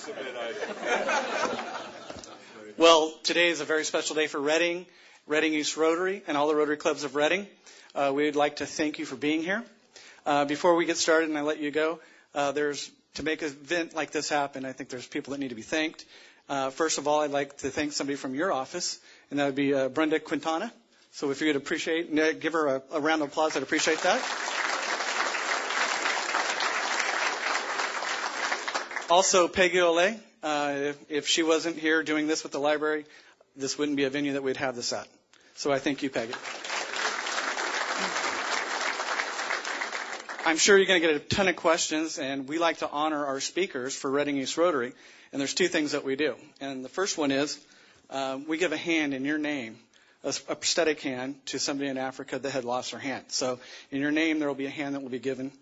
It's a bad idea. Well, today is a very special day for Redding East Rotary, and all the Rotary Clubs of Redding. We would like to thank you for being here. Before we get started and I let you go, to make an event like this happen, I think there's people that need to be thanked. First of all, I'd like to thank somebody from your office, and that would be Brenda Quintana. So if you would appreciate, give her a round of applause, I'd appreciate that. Also, Peggy Olay. If she wasn't here doing this with the library, this wouldn't be a venue that we'd have this at. So I thank you, Peggy. I'm sure you're going to get a ton of questions, and we like to honor our speakers for Redding East Rotary. And there's two things that we do. And the first one is we give a hand in your name, a prosthetic hand, to somebody in Africa that had lost their hand. So in your name, there will be a hand that will be given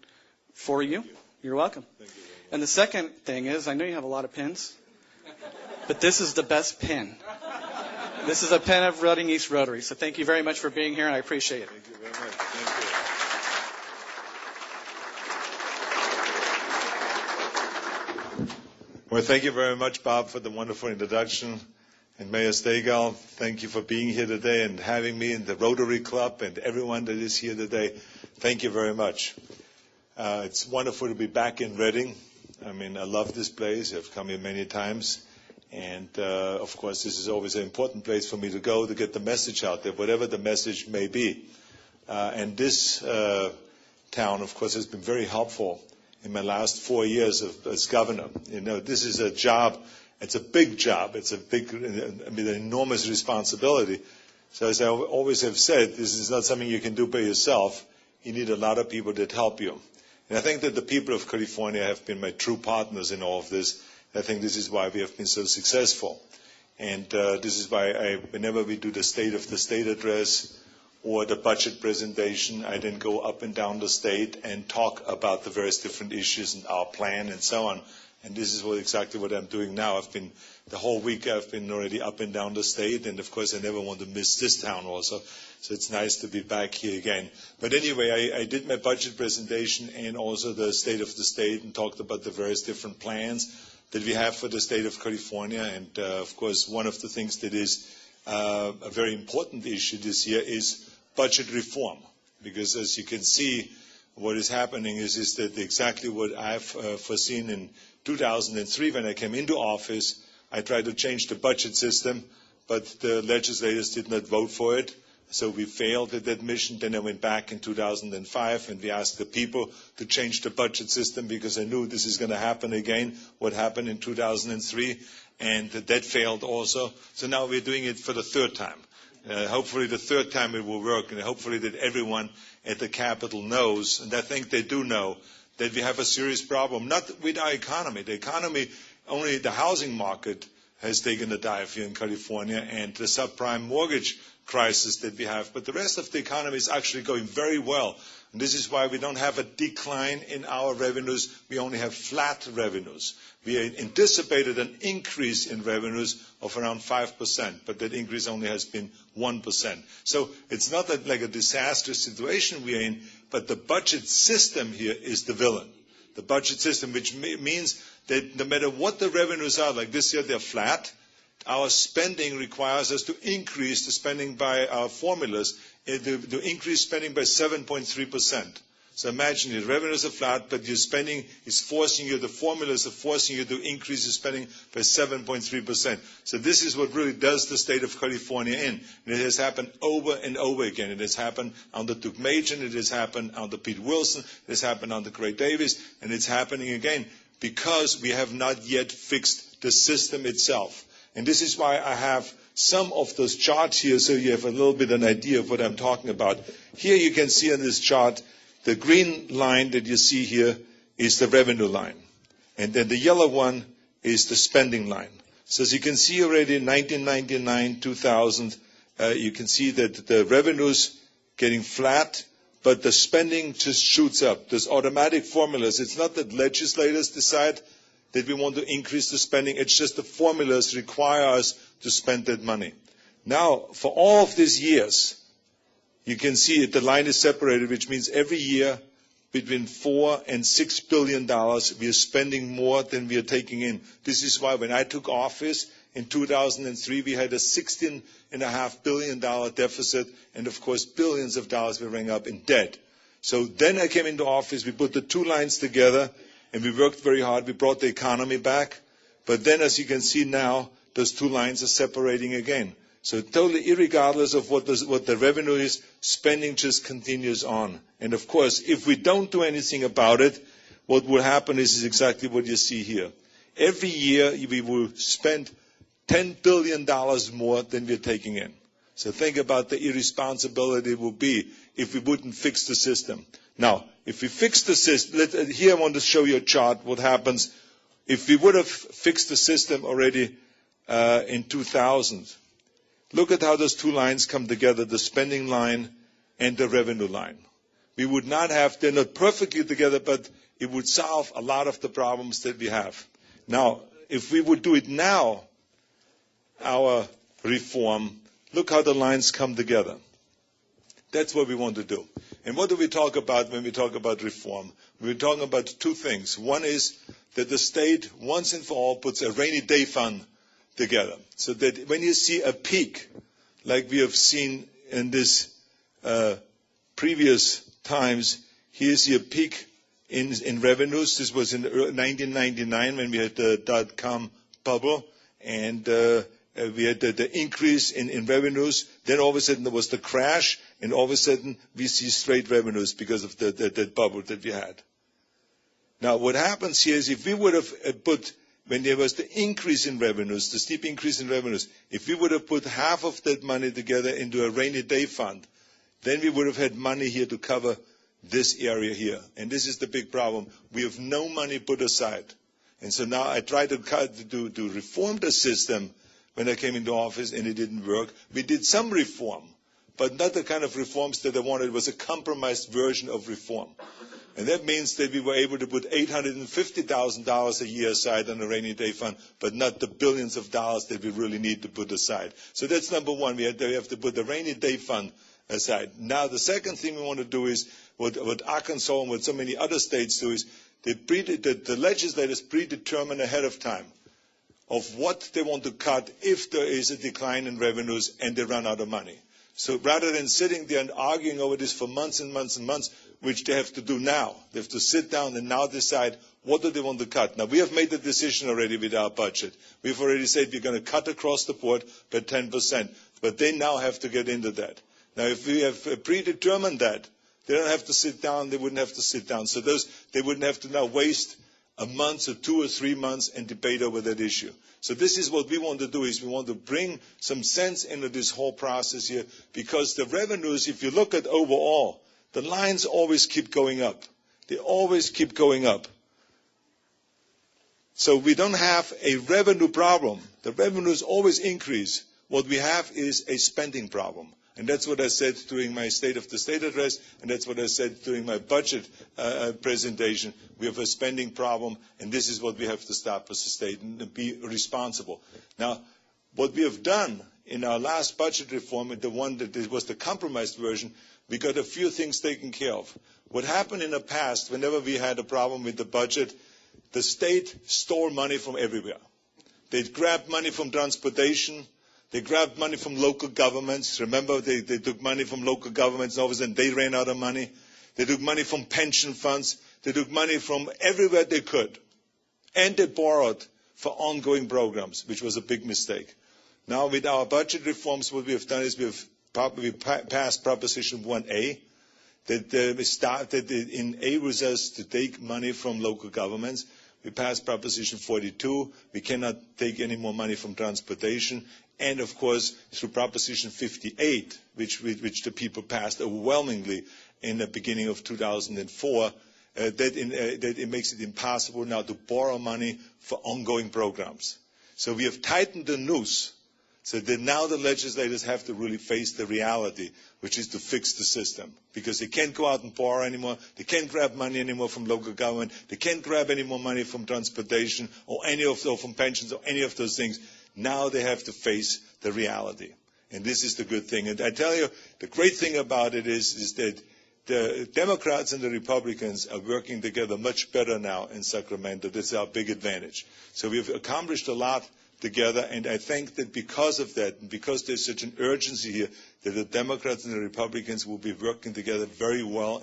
for you. You're welcome. Thank you. And the second thing is, I know you have a lot of pins, but this is the best pin. This is a pin of Redding East Rotary. So thank you very much for being here, and I appreciate it. Thank you very much. Thank you. Well, thank you very much, Bob, for the wonderful introduction. And Mayor Stegall, thank you for being here today and having me in the Rotary Club and everyone that is here today. Thank you very much. It's wonderful to be back in Redding. I mean, I love this place. I've come here many times. And, of course, this is always an important place for me to go to get the message out there, whatever the message may be. And this town, of course, has been very helpful in my last 4 years as governor. You know, this is a job. It's a big job. It's an enormous responsibility. So as I always have said, this is not something you can do by yourself. You need a lot of people that help you. And I think that the people of California have been my true partners in all of this. I think this is why we have been so successful. And this is why whenever we do the State of the State address or the budget presentation, I then go up and down the state and talk about the various different issues and our plan and so on. And this is exactly what I'm doing now. The whole week I've been already up and down the state, and of course I never want to miss this town also. So it's nice to be back here again. But anyway, I did my budget presentation and also the State of the State and talked about the various different plans that we have for the state of California. And of course, one of the things that is a very important issue this year is budget reform. Because as you can see, what is happening is that exactly what I've foreseen in 2003 when I came into office. I tried to change the budget system, but the legislators did not vote for it. So we failed at that mission. Then I went back in 2005 and we asked the people to change the budget system because I knew this is going to happen again, what happened in 2003. And that failed also. So now we're doing it for the third time. Hopefully the third time it will work, and hopefully that everyone at the Capitol knows, and I think they do know, that we have a serious problem, not with our economy. The economy, only the housing market has taken a dive here in California, and the subprime mortgage crisis that we have. But the rest of the economy is actually going very well. And this is why we don't have a decline in our revenues. We only have flat revenues. We anticipated an increase in revenues of around 5%, but that increase only has been 1%. So it's not like a disastrous situation we're in, but the budget system here is the villain. The budget system, which means that no matter what the revenues are, like this year they're flat, our spending requires us to increase the spending by our formulas, to increase spending by 7.3%. So imagine your revenues are flat, but your spending is forcing you, the formulas are forcing you to increase your spending by 7.3%. So this is what really does the state of California in. And it has happened over and over again. It has happened under Duke Majan, it has happened under Pete Wilson, it has happened under Gray Davis, and it's happening again because we have not yet fixed the system itself. And this is why I have some of those charts here so you have a little bit an idea of what I'm talking about. Here you can see on this chart, the green line that you see here is the revenue line. And then the yellow one is the spending line. So as you can see already in 1999, 2000, you can see that the revenues getting flat, but the spending just shoots up. There's automatic formulas. It's not that legislators decide that we want to increase the spending. It's just the formulas require us to spend that money. Now, for all of these years, you can see it, the line is separated, which means every year between $4 and $6 billion. We are spending more than we are taking in. This is why when I took office in 2003, we had a $16.5 billion deficit, and of course billions of dollars were running up in debt. So then I came into office, we put the two lines together, and we worked very hard. We brought the economy back. But then, as you can see now, those two lines are separating again. So totally irregardless of what the revenue is, spending just continues on. And of course, if we don't do anything about it, what will happen is exactly what you see here. Every year, we will spend $10 billion more than we're taking in. So think about the irresponsibility it would be if we wouldn't fix the system. Now, if we fix the system, here I want to show you a chart what happens if we would have fixed the system already in 2000. Look at how those two lines come together, the spending line and the revenue line. We would not have, they're not perfectly together, but it would solve a lot of the problems that we have. Now, if we would do it now, our reform, look how the lines come together. That's what we want to do. And what do we talk about when we talk about reform? We're talking about two things. One is that the state, once and for all, puts a rainy day fund together. So that when you see a peak, like we have seen in this previous times, here you see a peak in revenues. This was in 1999 when we had the dot-com bubble, and we had the increase in revenues. Then all of a sudden there was the crash, and all of a sudden we see straight revenues because of the bubble that we had. Now what happens here is if we would have put, when there was the increase in revenues, the steep increase in revenues, if we would have put half of that money together into a rainy day fund, then we would have had money here to cover this area here. And this is the big problem. We have no money put aside. And so now I tried to reform the system when I came into office, and it didn't work. We did some reform, but not the kind of reforms that I wanted. It was a compromised version of reform. And that means that we were able to put $850,000 a year aside on a rainy day fund, but not the billions of dollars that we really need to put aside. So that's number one. We have to put the rainy day fund aside. Now, the second thing we want to do is what Arkansas and what so many other states do is the legislators predetermine ahead of time of what they want to cut if there is a decline in revenues and they run out of money. So rather than sitting there and arguing over this for months and months and months, which they have to do now, they have to sit down and now decide what do they want to cut. Now, we have made the decision already with our budget. We've already said we're going to cut across the board by 10%, but they now have to get into that. Now, if we have predetermined that, they don't have to sit down, they wouldn't have to sit down. So they wouldn't have to now waste a month or 2 or 3 months and debate over that issue. So this is what we want to do, is we want to bring some sense into this whole process here, because the revenues, if you look at overall, the lines always keep going up. They always keep going up. So we don't have a revenue problem. The revenues always increase. What we have is a spending problem. And that's what I said during my State of the State address, and that's what I said during my budget presentation. We have a spending problem, and this is what we have to stop as a state and be responsible. Now, what we have done in our last budget reform, the one that was the compromised version, we got a few things taken care of. What happened in the past, whenever we had a problem with the budget, the state stole money from everywhere. They grabbed money from transportation. They grabbed money from local governments. Remember, they took money from local governments, and all of a sudden they ran out of money. They took money from pension funds. They took money from everywhere they could. And they borrowed for ongoing programs, which was a big mistake. Now, with our budget reforms, what we have done is we passed Proposition 1A, that we started in A with us to take money from local governments. We passed Proposition 42. We cannot take any more money from transportation. And, of course, through Proposition 58, which the people passed overwhelmingly in the beginning of 2004, that it makes it impossible now to borrow money for ongoing programs. So we have tightened the noose so that now the legislators have to really face the reality, which is to fix the system. Because they can't go out and borrow anymore. They can't grab money anymore from local government. They can't grab any more money from transportation or from pensions or any of those things. Now they have to face the reality. And this is the good thing. And I tell you, the great thing about it is that the Democrats and the Republicans are working together much better now in Sacramento. That's our big advantage. So we've accomplished a lot together, and I think that because of that, and because there's such an urgency here, that the Democrats and the Republicans will be working together very well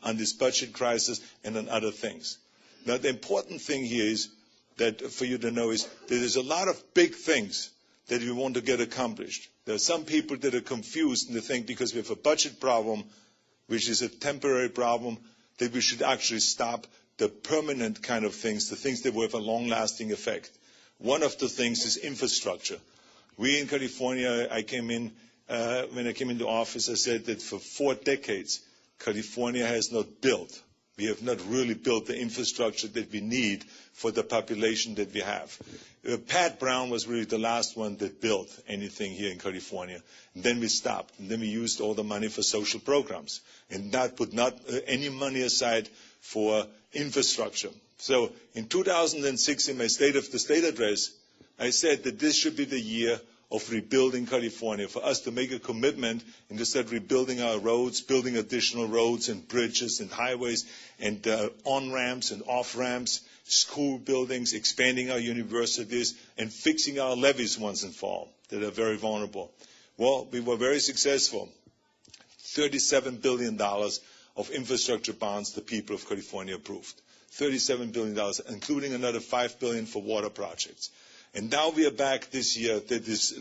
on this budget crisis and on other things. Now, the important thing here is that for you to know is that there's a lot of big things that we want to get accomplished. There are some people that are confused and they think because we have a budget problem, which is a temporary problem, that we should actually stop the permanent kind of things, the things that will have a long-lasting effect. One of the things is infrastructure. We in California, when I came into office, I said that for 4 decades, California has not built. We have not really built the infrastructure that we need for the population that we have. Pat Brown was really the last one that built anything here in California. And then we stopped. And then we used all the money for social programs and put not any money aside for infrastructure. So in 2006, in my State of the State address, I said that this should be the year of rebuilding California, for us to make a commitment and to start rebuilding our roads, building additional roads and bridges and highways and on-ramps and off-ramps, school buildings, expanding our universities, and fixing our levees once and for all that are very vulnerable. Well, we were very successful. $37 billion of infrastructure bonds the people of California approved. $37 billion, including another $5 billion for water projects. And now we are back this year, this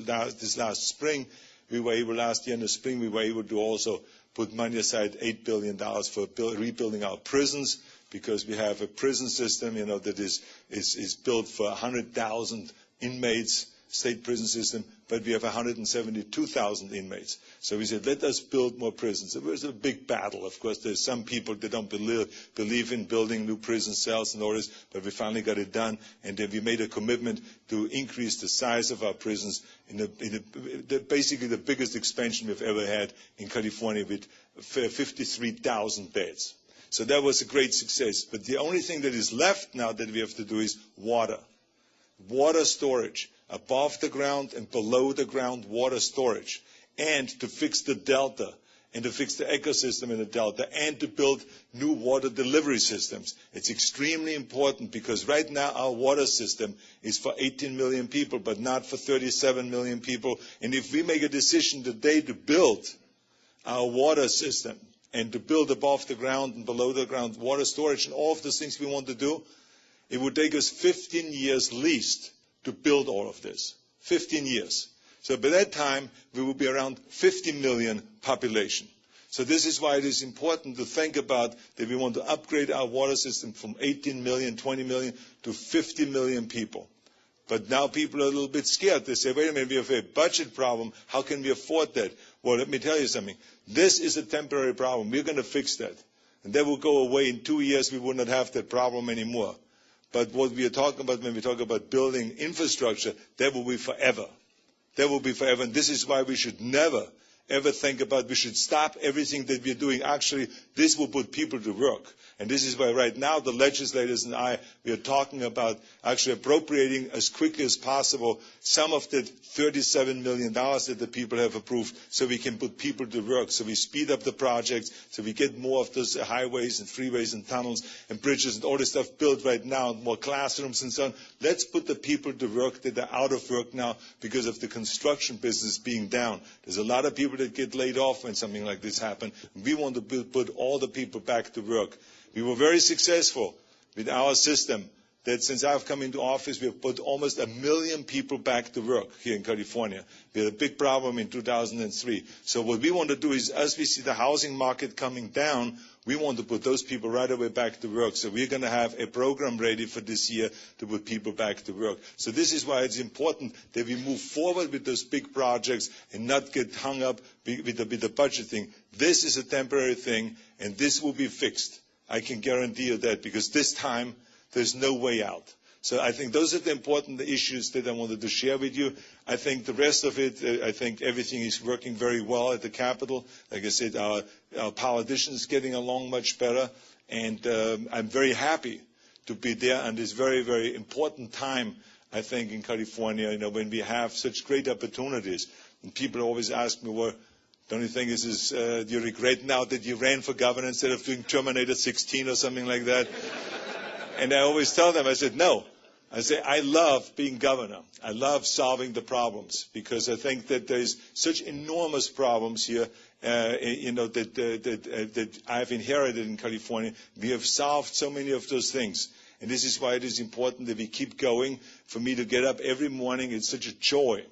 last spring, last year in the spring, we were able to also put money aside, $8 billion for rebuilding our prisons, because we have a prison system, that is built for 100,000 inmates, state prison system, but we have 172,000 inmates. So we said, let us build more prisons. It was a big battle. Of course, there's some people that don't believe in building new prison cells and all this, but we finally got it done, and then we made a commitment to increase the size of our prisons basically the biggest expansion we've ever had in California with 53,000 beds. So that was a great success. But the only thing that is left now that we have to do is water. Water storage, above the ground and below the ground water storage, and to fix the delta, and to fix the ecosystem in the delta, and to build new water delivery systems. It's extremely important because right now our water system is for 18 million people, but not for 37 million people. And if we make a decision today to build our water system, and to build above the ground and below the ground water storage and all of the things we want to do, it would take us 15 years least to build all of this. 15 years. So by that time, we will be around 50 million population. So this is why it is important to think about that we want to upgrade our water system from 18 million, 20 million to 50 million people. But now people are a little bit scared. They say, wait a minute, we have a budget problem. How can we afford that? Well, let me tell you something. This is a temporary problem. We're going to fix that. And that will go away. In 2 years, we will not have that problem anymore. But what we are talking about when we talk about building infrastructure, that will be forever. That will be forever. And this is why we should never, ever think about we should stop everything that we're doing. Actually, this will put people to work. And this is why right now the legislators and we are talking about actually appropriating as quickly as possible some of the $37 million that the people have approved so we can put people to work, so we speed up the projects, so we get more of those highways and freeways and tunnels and bridges and all this stuff built right now, more classrooms and so on. Let's put the people to work that are out of work now because of the construction business being down. There's a lot of people that get laid off when something like this happens. We want to put all the people back to work. We were very successful with our system that since I've come into office, we have put almost 1 million people back to work here in California. We had a big problem in 2003. So what we want to do is, as we see the housing market coming down, we want to put those people right away back to work. So we're going to have a program ready for this year to put people back to work. So this is why it's important that we move forward with those big projects and not get hung up with the budget thing. This is a temporary thing, and this will be fixed. I can guarantee you that, because this time there's no way out. So I think those are the important issues that I wanted to share with you. I think the rest of it, I think everything is working very well at the Capitol. Like I said, our politicians getting along much better. And I'm very happy to be there on this very, very important time, I think, in California, when we have such great opportunities. And people always ask me, well, The only thing is you regret now that you ran for governor instead of doing Terminator 16 or something like that. And I always tell them, I said, no. I say, I love being governor. I love solving the problems because I think that there's such enormous problems here, that I've inherited in California. We have solved so many of those things. And this is why it is important that we keep going. For me to get up every morning, it's such a joy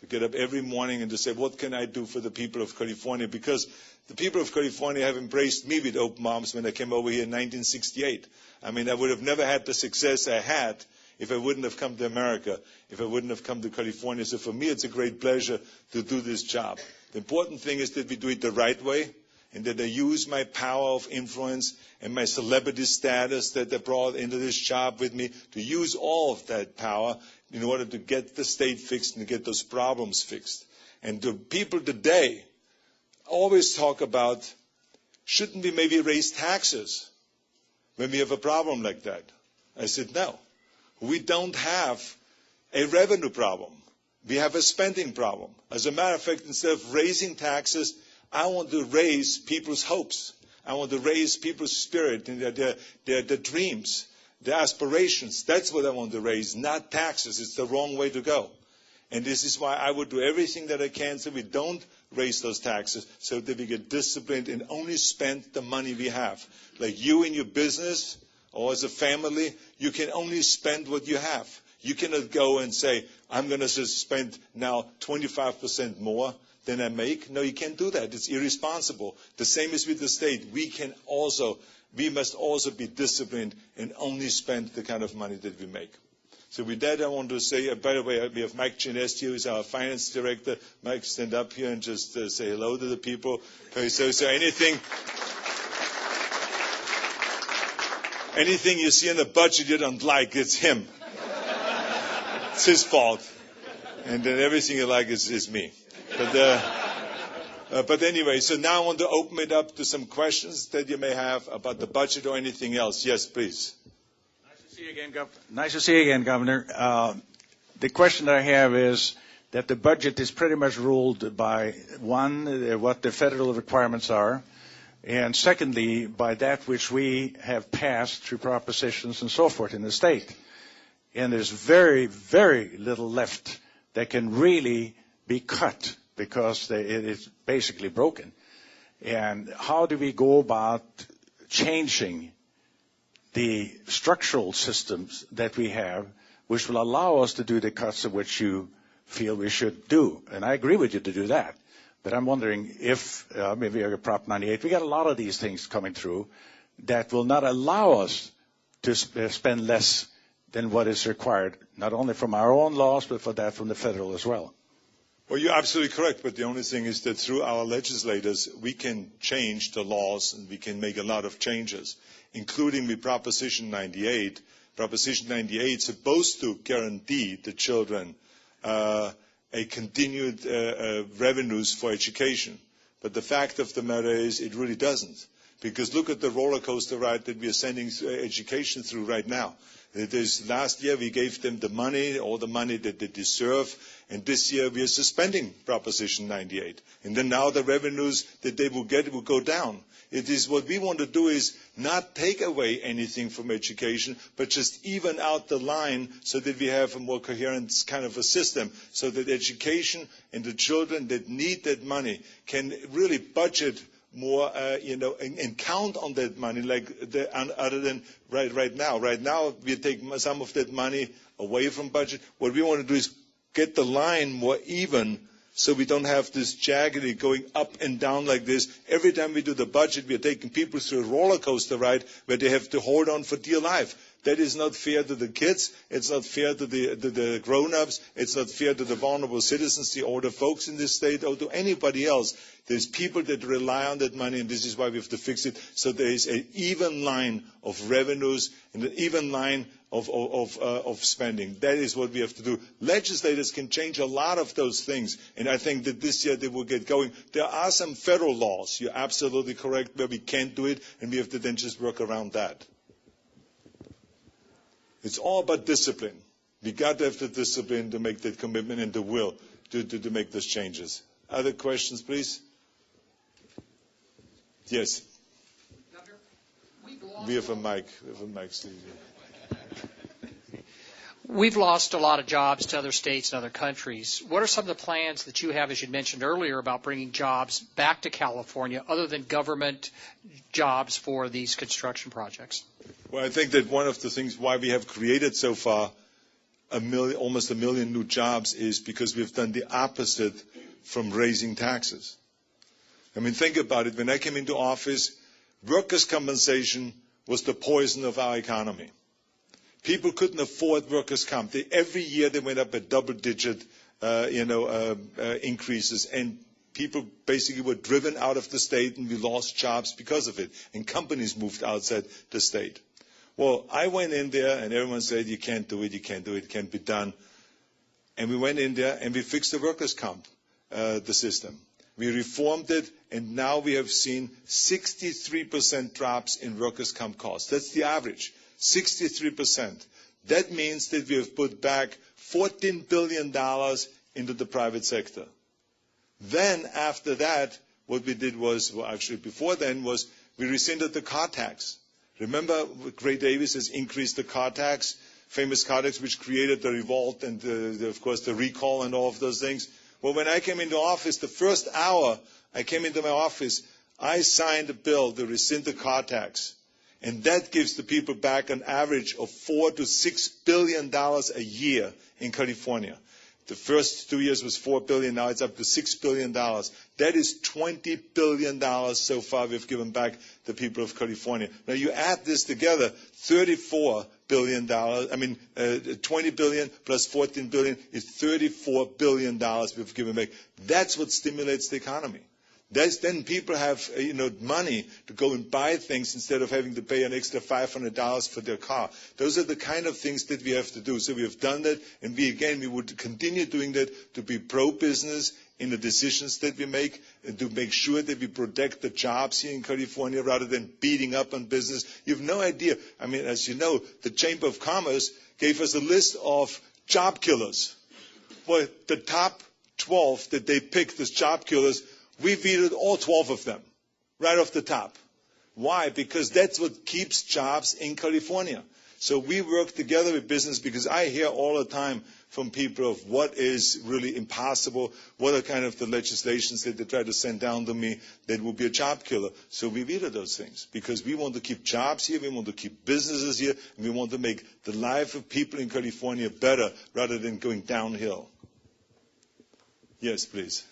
to get up every morning and to say, what can I do for the people of California? Because the people of California have embraced me with open arms when I came over here in 1968. I mean, I would have never had the success I had if I wouldn't have come to America, if I wouldn't have come to California. So for me, it's a great pleasure to do this job. The important thing is that we do it the right way and that I use my power of influence and my celebrity status that I brought into this job with me to use all of that power in order to get the state fixed and to get those problems fixed. And the people today always talk about, shouldn't we maybe raise taxes when we have a problem like that? I said, no. We don't have a revenue problem. We have a spending problem. As a matter of fact, instead of raising taxes, I want to raise people's hopes. I want to raise people's spirit and their dreams, their aspirations. That's what I want to raise, not taxes. It's the wrong way to go. And this is why I would do everything that I can so we don't raise those taxes, so that we get disciplined and only spend the money we have. Like you in your business or as a family, you can only spend what you have. You cannot go and say, I'm going to spend now 25% more than I make. No, you can't do that. It's irresponsible. The same is with the state. We must also be disciplined and only spend the kind of money that we make. So with that, I want to say, by the way, we have Mike Ginesti, who is our finance director. Mike, stand up here and just say hello to the people. Okay, so anything you see in the budget you don't like, it's him. It's his fault. And then everything you like is me. But anyway, so now I want to open it up to some questions that you may have about the budget or anything else. Yes, please. Nice to see you again, Governor. The question that I have is that the budget is pretty much ruled by, one, what the federal requirements are, and secondly, by that which we have passed through propositions and so forth in the state. And there's very, very little left that can really be cut because it is basically broken. And how do we go about changing the structural systems that we have, which will allow us to do the cuts of which you feel we should do? And I agree with you to do that. But I'm wondering if maybe Prop 98, we got a lot of these things coming through that will not allow us to spend less than what is required, not only from our own laws, but for that from the federal as well. Well, you're absolutely correct, but the only thing is that through our legislators, we can change the laws and we can make a lot of changes, including with Proposition 98. Proposition 98 is supposed to guarantee the children a continued revenues for education. But the fact of the matter is it really doesn't. Because look at the roller coaster ride that we are sending education through right now. Last year we gave them the money, all the money that they deserve, and this year we are suspending Proposition 98. And then now the revenues that they will get will go down. It is what we want to do is not take away anything from education, but just even out the line so that we have a more coherent kind of a system, so that education and the children that need that money can really budget more, and count on that money other than right now. Right now, we take some of that money away from budget. What we want to do is get the line more even so we don't have this jaggedy going up and down like this. Every time we do the budget, we are taking people through a roller coaster ride where they have to hold on for dear life. That is not fair to the kids. It's not fair to the grown-ups. It's not fair to the vulnerable citizens, the older folks in this state, or to anybody else. There's people that rely on that money, and this is why we have to fix it. So there is an even line of revenues and an even line of spending. That is what we have to do. Legislators can change a lot of those things, and I think that this year they will get going. There are some federal laws, you're absolutely correct, where we can't do it, and we have to then just work around that. It's all about discipline. We got to have the discipline to make that commitment and the will to make those changes. Other questions, please? Yes. Governor, we've lost We have a mic. We have a mic, Steve. We've lost a lot of jobs to other states and other countries. What are some of the plans that you have, as you mentioned earlier, about bringing jobs back to California, other than government jobs for these construction projects? Well, I think that one of the things why we have created so far almost a million new jobs is because we've done the opposite from raising taxes. I mean, think about it. When I came into office, workers' compensation was the poison of our economy. People couldn't afford workers' comp. Every year they went up at double-digit, increases, and people basically were driven out of the state, and we lost jobs because of it, and companies moved outside the state. Well, I went in there, and everyone said, you can't do it, it can't be done. And we went in there, and we fixed the workers' comp, the system. We reformed it, and now we have seen 63% drops in workers' comp costs. That's the average, 63%. That means that we have put back $14 billion into the private sector. Then, after that, what we did was, well, actually before then, was we rescinded the car tax. Remember, Gray Davis has increased the car tax, famous car tax, which created the revolt and, of course, the recall and all of those things. Well, when I came into office, the first hour I came into my office, I signed a bill to rescind the car tax. And that gives the people back an average of $4 to $6 billion a year in California. The first 2 years was $4 billion. Now it's up to $6 billion. That is $20 billion so far we've given back the people of California. Now you add this together, $34 billion. 20 billion plus 14 billion is $34 billion we've given back. That's what stimulates the economy. Then people have money to go and buy things instead of having to pay an extra $500 for their car. Those are the kind of things that we have to do. So we have done that, and we would continue doing that to be pro-business in the decisions that we make, and to make sure that we protect the jobs here in California rather than beating up on business. You have no idea. I mean, as you know, the Chamber of Commerce gave us a list of job killers. Well, the top 12 that they picked as job killers, we vetoed all 12 of them, right off the top. Why? Because that's what keeps jobs in California. So we work together with business, because I hear all the time from people of what is really impossible, what are kind of the legislations that they try to send down to me that will be a job killer. So we veto those things, because we want to keep jobs here, we want to keep businesses here, and we want to make the life of people in California better rather than going downhill. Yes, please.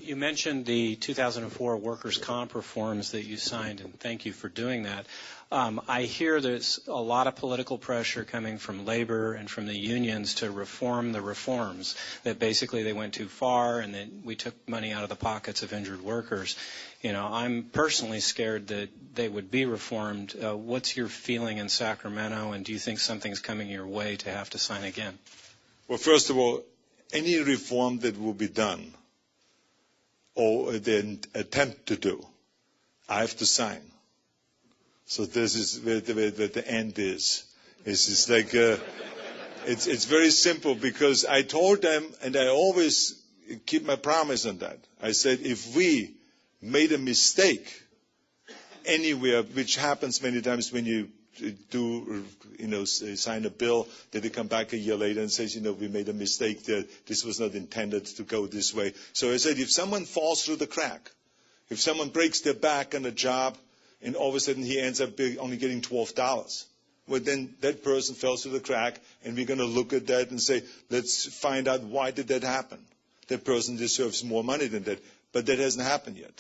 You mentioned the 2004 workers' comp reforms that you signed, and thank you for doing that. I hear there's a lot of political pressure coming from labor and from the unions to reform the reforms, that basically they went too far and that we took money out of the pockets of injured workers. I'm personally scared that they would be reformed. What's your feeling in Sacramento, and do you think something's coming your way to have to sign again? Well, first of all, any reform that will be done or the attempt to do, I have to sign. So this is where the end is. It's like it's very simple, because I told them, and I always keep my promise on that. I said, if we made a mistake anywhere, which happens many times when you do, sign a bill, that they come back a year later and says, we made a mistake there. This was not intended to go this way. So I said, if someone falls through the crack, if someone breaks their back on a job, and all of a sudden he ends up only getting $12, well, then that person fell through the crack, and we're going to look at that and say, let's find out why did that happen. That person deserves more money than that. But that hasn't happened yet.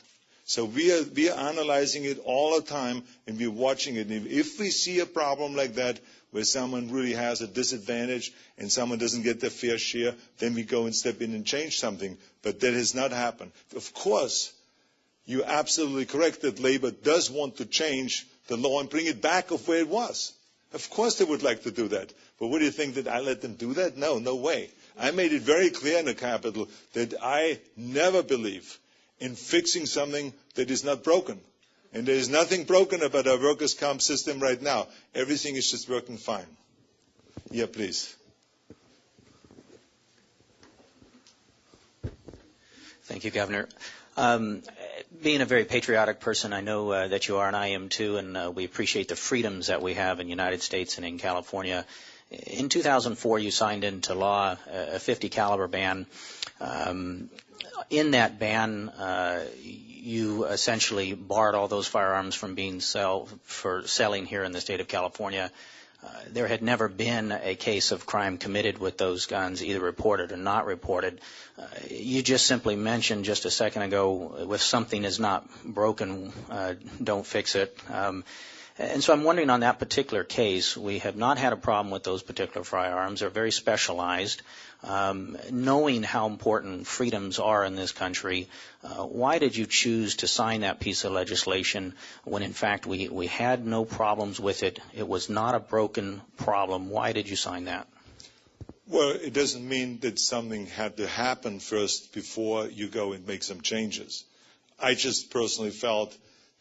So we are analyzing it all the time, and we're watching it. And if we see a problem like that, where someone really has a disadvantage and someone doesn't get their fair share, then we go and step in and change something. But that has not happened. Of course, you're absolutely correct that labor does want to change the law and bring it back of where it was. Of course they would like to do that. But what do you think, that I let them do that? No, no way. I made it very clear in the Capitol that I never believe in fixing something that is not broken. And there is nothing broken about our workers' comp system right now. Everything is just working fine. Yeah, please. Thank you, Governor. Being a very patriotic person, I know that you are, and I am too, and we appreciate the freedoms that we have in the United States and in California. In 2004, you signed into law a .50 caliber ban. In that ban, you essentially barred all those firearms from being selling here in the state of California. There had never been a case of crime committed with those guns, either reported or not reported. You just simply mentioned just a second ago, if something is not broken, don't fix it. And so I'm wondering on that particular case, we have not had a problem with those particular firearms. They're very specialized. Knowing how important freedoms are in this country, why did you choose to sign that piece of legislation when, in fact, we had no problems with it? It was not a broken problem. Why did you sign that? Well, it doesn't mean that something had to happen first before you go and make some changes. I just personally felt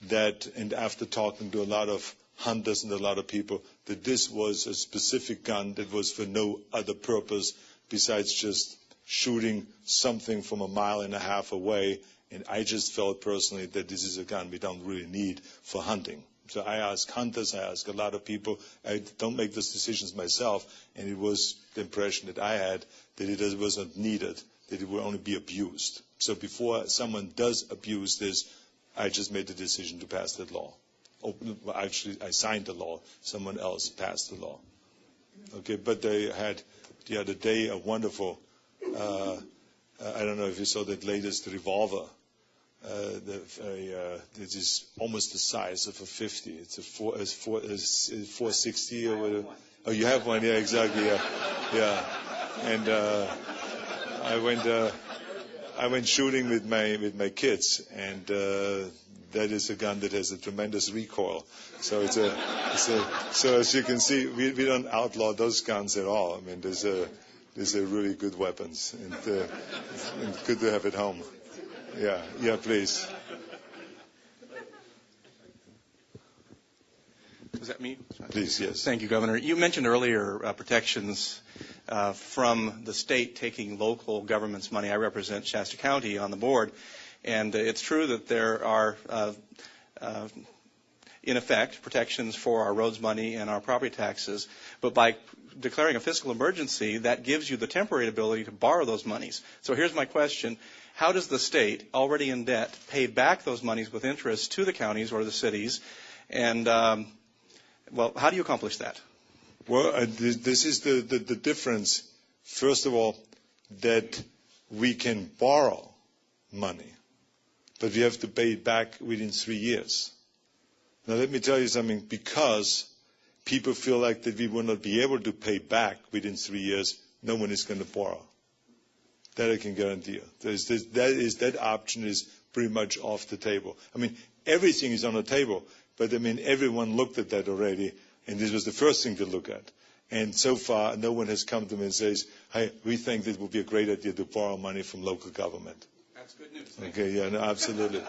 that, and after talking to a lot of hunters and a lot of people, that this was a specific gun that was for no other purpose besides just shooting something from 1.5 miles away. And I just felt personally that this is a gun we don't really need for hunting. So I ask hunters, I ask a lot of people. I don't make those decisions myself, and it was the impression that I had that it wasn't needed, that it would only be abused. So before someone does abuse this, I just made the decision to pass that law. Actually, I signed the law. Someone else passed the law. Okay, but they had the other day a wonderful, I don't know if you saw that latest revolver. It is almost the size of a .50. It's a 460 or whatever. Oh, you have one? Yeah, exactly. Yeah. And I went shooting with my kids, and that is a gun that has a tremendous recoil. So so as you can see, we don't outlaw those guns at all. I mean, these are really good weapons, and good to have at home. Yeah, please. Is that me? Please, yes. Thank you, Governor. You mentioned earlier protections from the state taking local government's money. I represent Shasta County on the board, and it's true that there are, in effect, protections for our roads money and our property taxes. But by declaring a fiscal emergency, that gives you the temporary ability to borrow those monies. So here's my question. How does the state, already in debt, pay back those monies with interest to the counties or the cities? And, how do you accomplish that? Well, this is the difference. First of all, that we can borrow money, but we have to pay it back within 3 years. Now, let me tell you something. Because people feel like that we will not be able to pay back within 3 years, no one is going to borrow. That I can guarantee you. That option is pretty much off the table. I mean, everything is on the table, but I mean, everyone looked at that already, and this was the first thing to look at. And so far, no one has come to me and says, "Hey, we think it would be a great idea to borrow money from local government." That's good news. Okay, yeah, no, absolutely.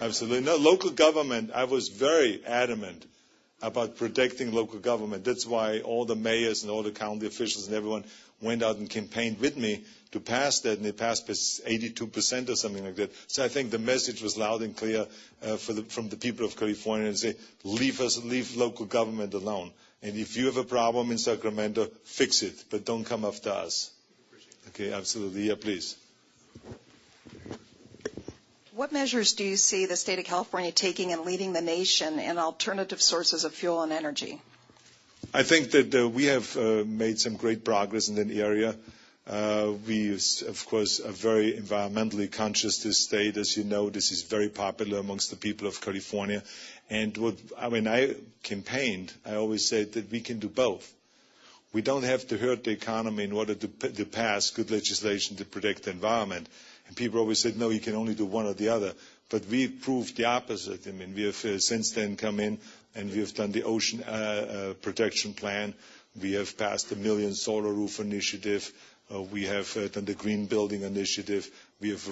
Absolutely. No, local government, I was very adamant about protecting local government. That's why all the mayors and all the county officials and everyone went out and campaigned with me to pass that, and they passed by 82% or something like that. So I think the message was loud and clear from the people of California, and say, leave local government alone. And if you have a problem in Sacramento, fix it, but don't come after us. Okay, absolutely. Yeah, please. What measures do you see the state of California taking and leading the nation in alternative sources of fuel and energy? I think that we have made some great progress in that area. We, of course, are very environmentally conscious, this state. As you know, this is very popular amongst the people of California. And when I campaigned, I always said that we can do both. We don't have to hurt the economy in order to pass good legislation to protect the environment. And people always said, no, you can only do one or the other. But we proved the opposite. I mean, we have since then come in and we have done the ocean protection plan. We have passed the 1 million solar roof initiative. We have done the green building initiative. We have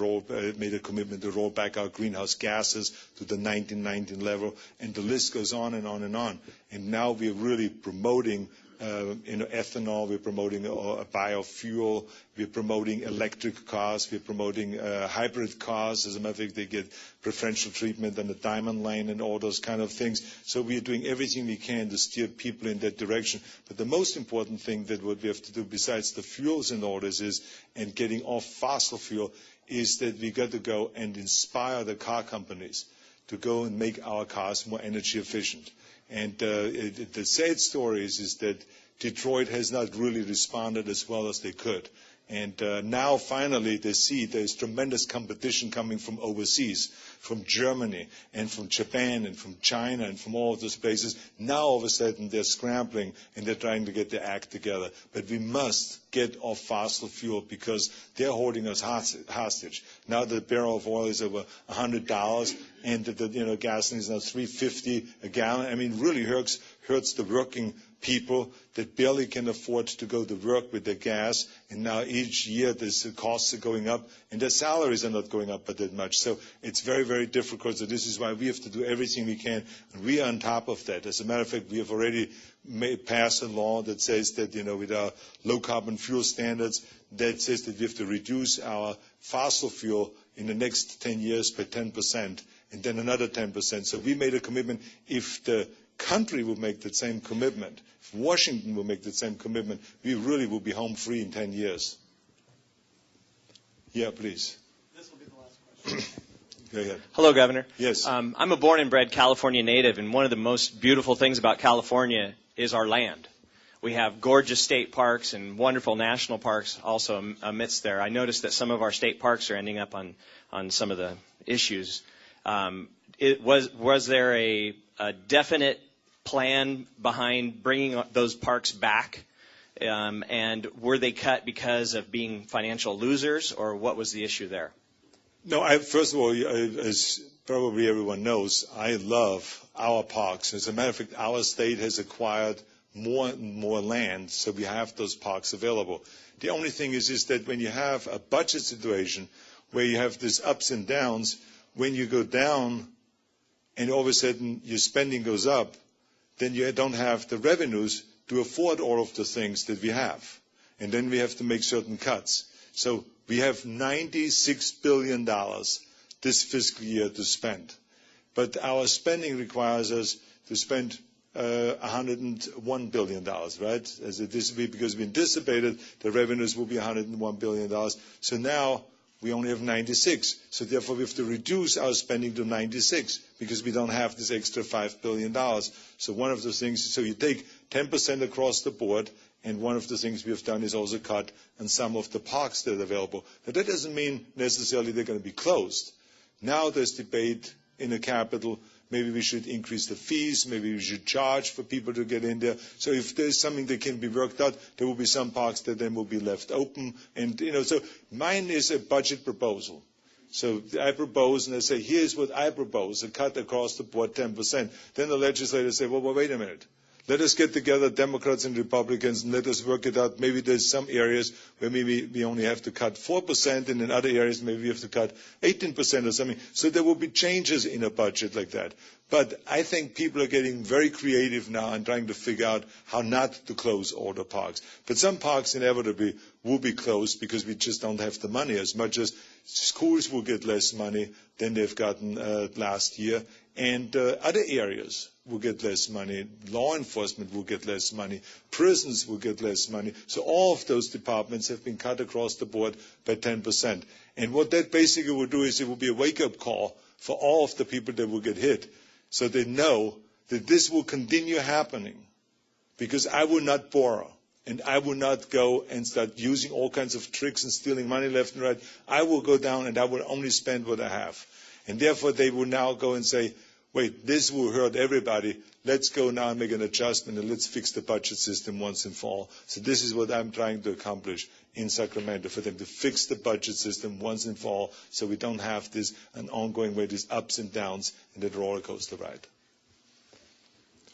made a commitment to roll back our greenhouse gases to the 1919 level. And the list goes on and on and on. And now we are really promoting ethanol. We're promoting a biofuel. We're promoting electric cars. We're promoting hybrid cars. As a matter of fact, they get preferential treatment on the diamond lane and all those kind of things. So we are doing everything we can to steer people in that direction. But the most important thing that what we have to do, besides the fuels and all this is, and getting off fossil fuel, is that we got to go and inspire the car companies to go and make our cars more energy efficient. And the sad story is that Detroit has not really responded as well as they could. And now finally they see there's tremendous competition coming from overseas, from Germany and from Japan and from China and from all of those places. Now all of a sudden they're scrambling and they're trying to get their act together. But we must get off fossil fuel because they're holding us hostage. Now the barrel of oil is over $100 and the gasoline is now $3.50 a gallon. I mean, really hurts the working people that barely can afford to go to work with their gas, and now each year the costs are going up, and their salaries are not going up by that much. So it's very, very difficult. So this is why we have to do everything we can, and we are on top of that. As a matter of fact, we have already passed a law that says that, with our low-carbon fuel standards, that says that we have to reduce our fossil fuel in the next 10 years by 10%, and then another 10%. So we made a commitment. If the country will make the same commitment, if Washington will make the same commitment, we really will be home free in 10 years. Yeah, please. This will be the last question. Go ahead. Hello, Governor. Yes. I'm a born and bred California native, and one of the most beautiful things about California is our land. We have gorgeous state parks and wonderful national parks also amidst there. I noticed that some of our state parks are ending up on some of the issues. Was there a definite plan behind bringing those parks back? And were they cut because of being financial losers, or what was the issue there? No, first of all, as probably everyone knows, I love our parks. As a matter of fact, our state has acquired more and more land, so we have those parks available. The only thing is that when you have a budget situation where you have these ups and downs, when you go down and all of a sudden your spending goes up, then you don't have the revenues to afford all of the things that we have. And then we have to make certain cuts. So we have $96 billion this fiscal year to spend. But our spending requires us to spend $101 billion, right? As it is, because we anticipated the revenues will be $101 billion. So now we only have 96. So therefore we have to reduce our spending to 96 because we don't have this extra $5 billion. So one of the things, so you take 10% across the board, and one of the things we have done is also cut on some of the parks that are available. But that doesn't mean necessarily they're going to be closed. Now there's debate in the capital. Maybe we should increase the fees. Maybe we should charge for people to get in there. So if there's something that can be worked out, there will be some parks that then will be left open. And, so mine is a budget proposal. So I propose, and I say, here's what I propose, a cut across the board 10%. Then the legislators say, well, wait a minute. Let us get together, Democrats and Republicans, and let us work it out. Maybe there's some areas where maybe we only have to cut 4%, and in other areas maybe we have to cut 18% or something. So there will be changes in a budget like that. But I think people are getting very creative now and trying to figure out how not to close all the parks. But some parks inevitably will be closed because we just don't have the money. As much as schools will get less money than they've gotten last year, and other areas will get less money. Law enforcement will get less money. Prisons will get less money. So all of those departments have been cut across the board by 10%. And what that basically will do is it will be a wake-up call for all of the people that will get hit, so they know that this will continue happening, because I will not borrow. And I will not go and start using all kinds of tricks and stealing money left and right. I will go down and I will only spend what I have. And therefore they will now go and say, wait, this will hurt everybody. Let's go now and make an adjustment and let's fix the budget system once and for all. So this is what I'm trying to accomplish in Sacramento, for them to fix the budget system once and for all, so we don't have an ongoing way, these ups and downs and that roller coaster ride.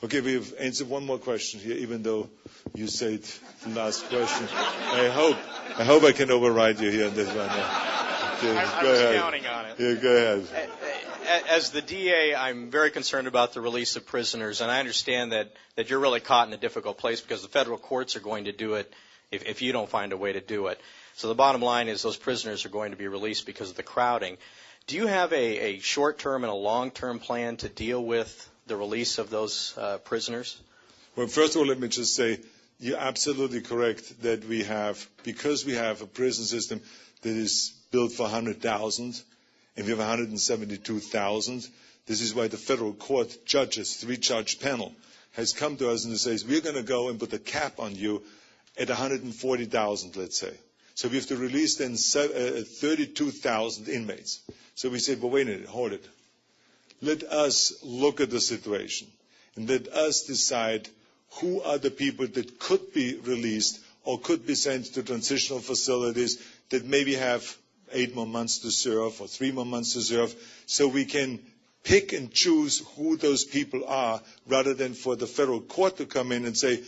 Okay, we've answered one more question here, even though you said the last question. I hope I can override you here on this one. I was counting on it. Yeah, go ahead. as the DA, I'm very concerned about the release of prisoners, and I understand that you're really caught in a difficult place because the federal courts are going to do it if you don't find a way to do it. So the bottom line is those prisoners are going to be released because of the crowding. Do you have a short-term and a long-term plan to deal with the release of those prisoners? Well, first of all, let me just say you're absolutely correct that because we have a prison system that is built for 100,000, and we have 172,000. This is why the federal court judges, three-judge panel, has come to us and says, we're going to go and put a cap on you at 140,000, let's say. So we have to release then 32,000 inmates. So we said, well, wait a minute, hold it. Let us look at the situation, and let us decide who are the people that could be released or could be sent to transitional facilities that maybe have 8 more months to serve or 3 more months to serve, so we can pick and choose who those people are rather than for the federal court to come in and say,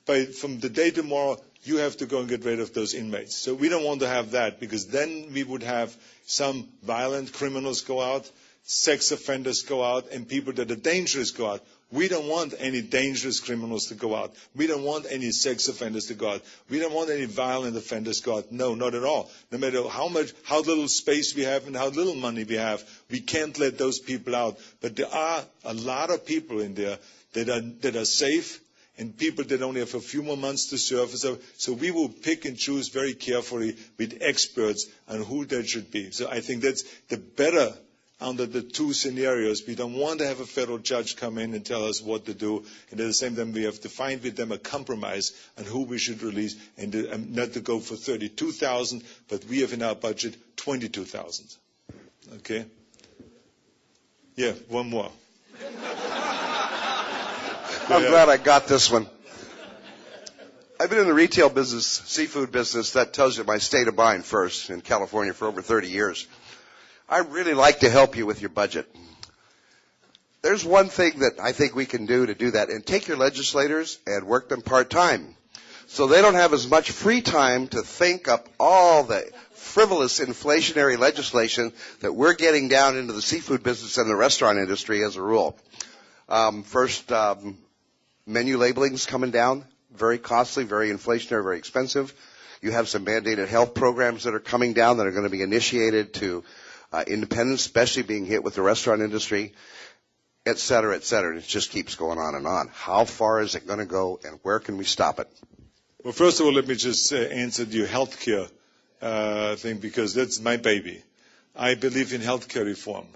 from the day tomorrow, you have to go and get rid of those inmates. So we don't want to have that, because then we would have some violent criminals go out, sex offenders go out, and people that are dangerous go out. We don't want any dangerous criminals to go out. We don't want any sex offenders to go out. We don't want any violent offenders to go out. No, not at all. No matter how little space we have and how little money we have, we can't let those people out. But there are a lot of people in there that are safe, and people that only have a few more months to serve. So we will pick and choose very carefully with experts on who that should be. So I think that's the better under the two scenarios. We don't want to have a federal judge come in and tell us what to do, and at the same time we have to find with them a compromise on who we should release, and not to go for 32,000, but we have in our budget 22,000. Okay? Yeah, one more. I'm glad I got this one. I've been in the retail business, seafood business, that tells you my state of mind first, in California for over 30 years. I'd really like to help you with your budget. There's one thing that I think we can do to do that, and take your legislators and work them part-time, so they don't have as much free time to think up all the frivolous inflationary legislation that we're getting down into the seafood business and the restaurant industry as a rule. First, menu labeling's coming down, very costly, very inflationary, very expensive. You have some mandated health programs that are coming down that are going to be initiated to independents, especially being hit with the restaurant industry, et cetera, et cetera. It just keeps going on and on. How far is it going to go, and where can we stop it? Well, first of all, let me just answer your health care thing, because that's my baby. I believe in health care reform.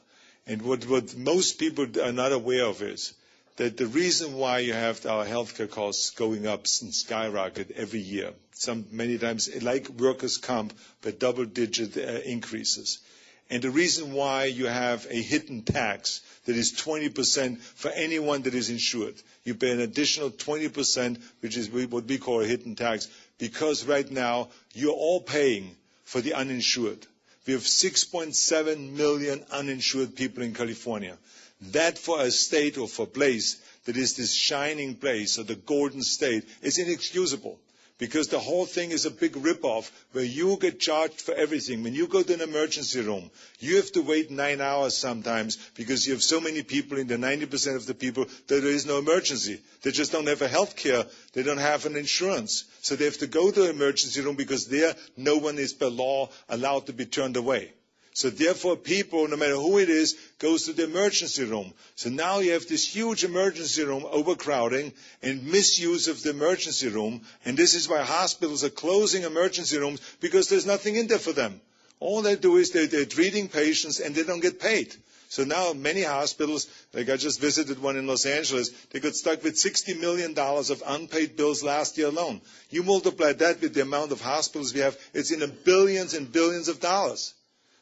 And what most people are not aware of is that the reason why you have our health care costs going up and skyrocket every year, many times like workers' comp, but double-digit increases. And the reason why you have a hidden tax that is 20% for anyone that is insured. You pay an additional 20%, which is what we call a hidden tax, because right now you're all paying for the uninsured. We have 6.7 million uninsured people in California. That for a state or for a place that is this shining place, or the golden state, is inexcusable. Because the whole thing is a big rip-off where you get charged for everything. When you go to an emergency room, you have to wait 9 hours sometimes because you have so many people in there, 90% of the people, that there is no emergency. They just don't have a health care. They don't have an insurance. So they have to go to an emergency room because there no one is by law allowed to be turned away. So therefore people, no matter who it is, goes to the emergency room. So now you have this huge emergency room overcrowding and misuse of the emergency room. And this is why hospitals are closing emergency rooms, because there's nothing in there for them. All they do is they're treating patients and they don't get paid. So now many hospitals, like I just visited one in Los Angeles, they got stuck with $60 million of unpaid bills last year alone. You multiply that with the amount of hospitals we have, it's in the billions and billions of dollars.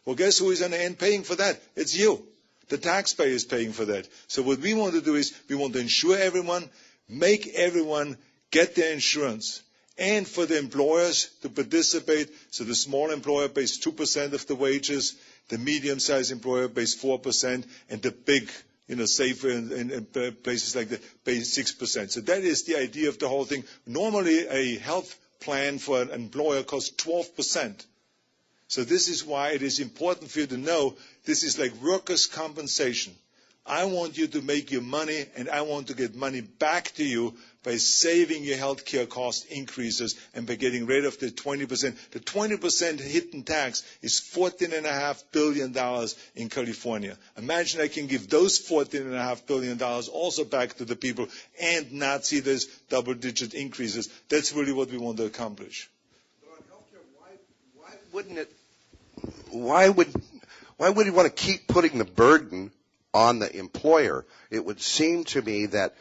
Well, guess who is on the end paying for that? It's you. The taxpayer is paying for that. So what we want to do is we want to insure everyone, make everyone get their insurance, and for the employers to participate. So the small employer pays 2% of the wages, the medium-sized employer pays 4%, and the big, safer and places like that pay 6%. So that is the idea of the whole thing. Normally, a health plan for an employer costs 12%. So this is why it is important for you to know this is like workers' compensation. I want you to make your money, and I want to get money back to you by saving your health care cost increases and by getting rid of the 20%. The 20% hidden tax is $14.5 billion in California. Imagine I can give those $14.5 billion also back to the people and not see those double-digit increases. That's really what we want to accomplish. But on healthcare, why would you want to keep putting the burden on the employer? It would seem to me that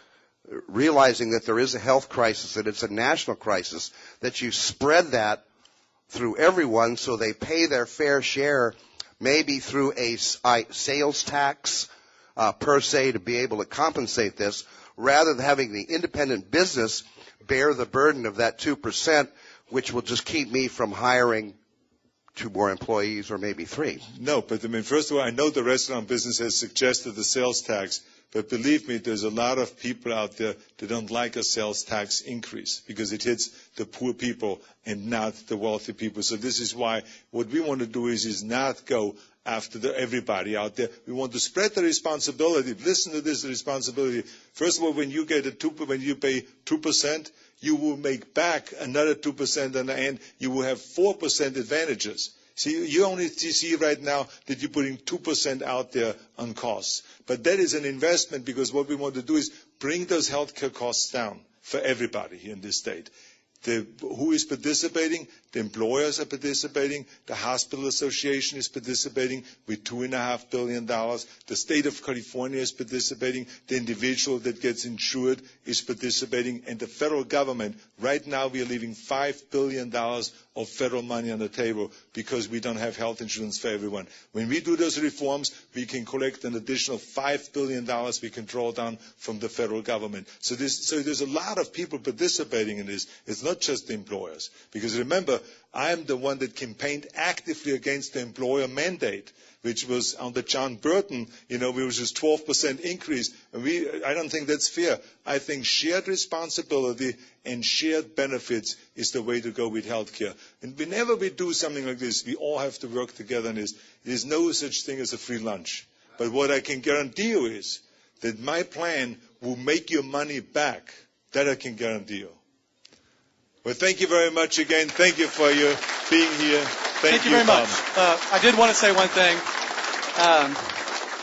realizing that there is a health crisis, that it's a national crisis, that you spread that through everyone so they pay their fair share, maybe through a sales tax per se to be able to compensate this, rather than having the independent business bear the burden of that 2%, which will just keep me from hiring 2 more employees or maybe 3. No, but first of all, I know the restaurant business has suggested the sales tax, but believe me, there's a lot of people out there that don't like a sales tax increase because it hits the poor people and not the wealthy people. So this is why what we want to do is not go after everybody out there. We want to spread the responsibility. Listen to this responsibility. First of all, when you pay 2%, you will make back another 2% on the end. You will have 4% advantages. See, you only see right now that you're putting 2% out there on costs. But that is an investment because what we want to do is bring those healthcare costs down for everybody here in this state. Who is participating? The employers are participating. The hospital association is participating with $2.5 billion. The state of California is participating. The individual that gets insured is participating. And the federal government, right now we are leaving $5 billion of federal money on the table because we don't have health insurance for everyone. When we do those reforms, we can collect an additional $5 billion we can draw down from the federal government. So there's a lot of people participating in this. It's not just the employers. Because remember, I am the one that campaigned actively against the employer mandate, which was under John Burton, which was 12% increase. And I don't think that's fair. I think shared responsibility and shared benefits is the way to go with healthcare. And whenever we do something like this, we all have to work together on this. There's no such thing as a free lunch. But what I can guarantee you is that my plan will make your money back. That I can guarantee you. Well, thank you very much again. Thank you for your being here. Thank you very much. I did want to say one thing.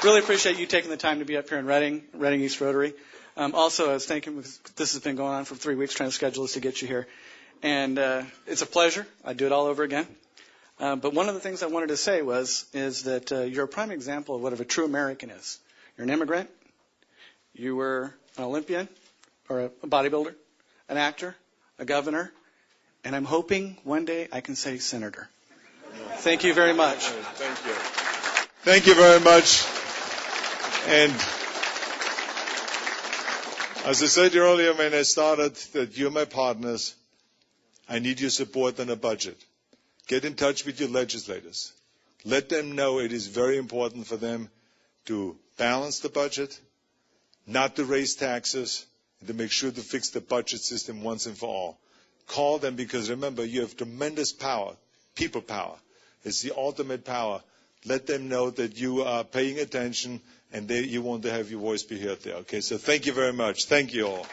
Really appreciate you taking the time to be up here in Redding East Rotary. Also, I was thinking, this has been going on for 3 weeks, trying to schedule this to get you here. And it's a pleasure. I'd do it all over again. But one of the things I wanted to say is that you're a prime example of what a true American is. You're an immigrant. You were an Olympian or a bodybuilder, an actor, a governor, and I'm hoping one day I can say senator. Thank you very much. Thank you. Thank you very much. And as I said earlier when I started, that you're my partners. I need your support on a budget. Get in touch with your legislators. Let them know it is very important for them to balance the budget, not to raise taxes, and to make sure to fix the budget system once and for all. Call them because, remember, you have tremendous power, people power. It's the ultimate power. Let them know that you are paying attention and you want to have your voice be heard there. Okay, so thank you very much. Thank you all.